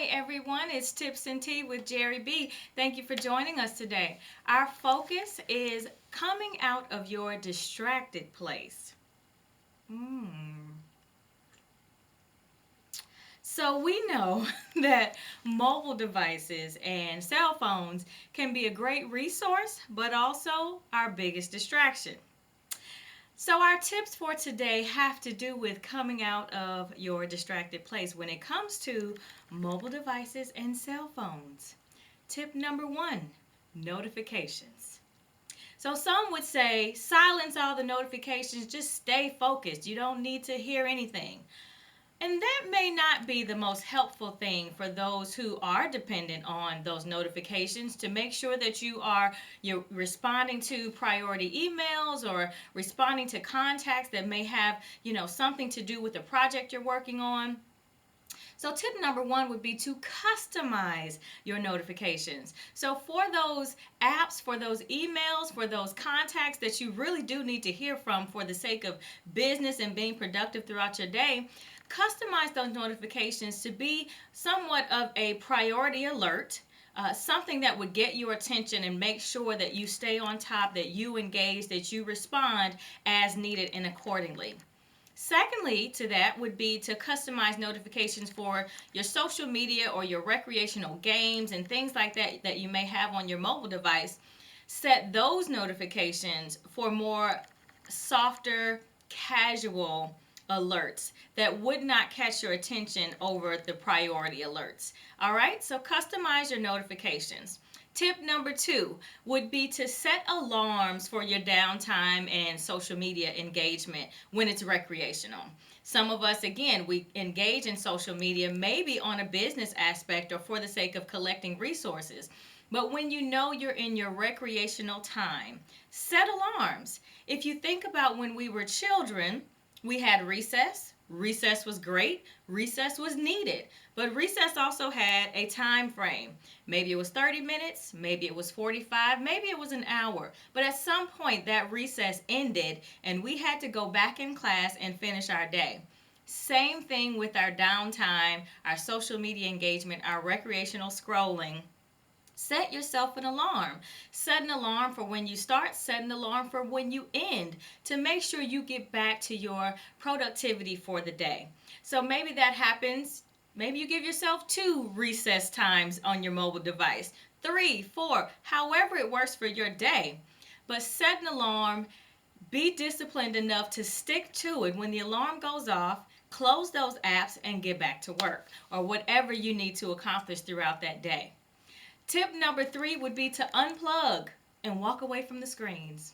Hi everyone, it's Tips and Tea with Jerri B. Thank you for joining us today. Our focus is coming out of your distracted place. Mm. So we know that mobile devices and cell phones can be a great resource, but also our biggest distraction. So, our tips for today have to do with coming out of your distracted place when it comes to mobile devices and cell phones. Tip number one, notifications. So, some would say silence all the notifications, just stay focused. You don't need to hear anything. And that may not be the most helpful thing for those who are dependent on those notifications to make sure that you're responding to priority emails or responding to contacts that may have, something to do with the project you're working on. So, tip number one would be to customize your notifications. So, for those apps, for those emails, for those contacts that you really do need to hear from for the sake of business and being productive throughout your day, customize those notifications to be somewhat of a priority alert. Something that would get your attention and make sure that you stay on top, that you engage, that you respond as needed and accordingly. Secondly, to that would be to customize notifications for your social media or your recreational games and things like that that you may have on your mobile device. Set those notifications for more softer, casual alerts that would not catch your attention over the priority alerts. All right, so customize your notifications. Tip number two would be to set alarms for your downtime and social media engagement when it's recreational. Some of us, again, we engage in social media maybe on a business aspect or for the sake of collecting resources. But when you know you're in your recreational time, set alarms. If you think about when we were children, we had recess. Recess was great. Recess was needed. But recess also had a time frame. Maybe it was 30 minutes, maybe it was 45, maybe it was an hour. But at some point, that recess ended and we had to go back in class and finish our day. Same thing with our downtime, our social media engagement, our recreational scrolling. Set yourself an alarm. Set an alarm for when you start, set an alarm for when you end to make sure you get back to your productivity for the day. So maybe that happens. Maybe you give yourself 2 recess times on your mobile device, 3, 4, however it works for your day. But set an alarm, be disciplined enough to stick to it. When the alarm goes off, close those apps and get back to work or whatever you need to accomplish throughout that day. Tip number three would be to unplug and walk away from the screens.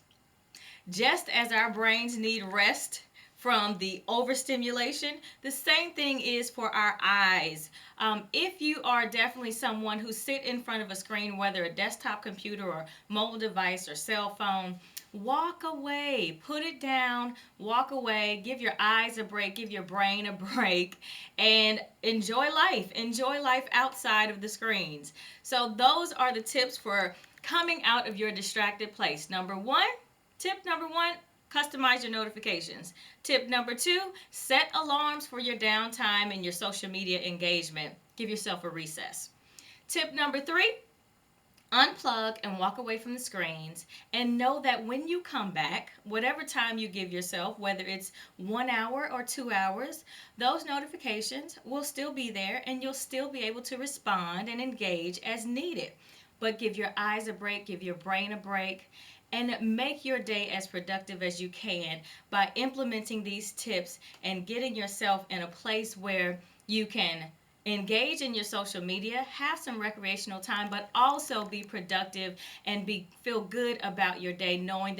Just as our brains need rest from the overstimulation, the same thing is for our eyes. If you are definitely someone who sit in front of a screen, whether a desktop computer or mobile device or cell phone, walk away, put it down, walk away, give your eyes a break, give your brain a break, and enjoy life. Enjoy life outside of the screens. So, those are the tips for coming out of your distracted place. Tip number one, customize your notifications. Tip number two, set alarms for your downtime and your social media engagement. Give yourself a recess. Tip number three, unplug and walk away from the screens and know that when you come back, whatever time you give yourself, whether it's 1 hour or 2 hours, those notifications will still be there and you'll still be able to respond and engage as needed. But give your eyes a break, give your brain a break, and make your day as productive as you can by implementing these tips and getting yourself in a place where you can engage in your social media, have some recreational time, but also be productive and feel good about your day knowing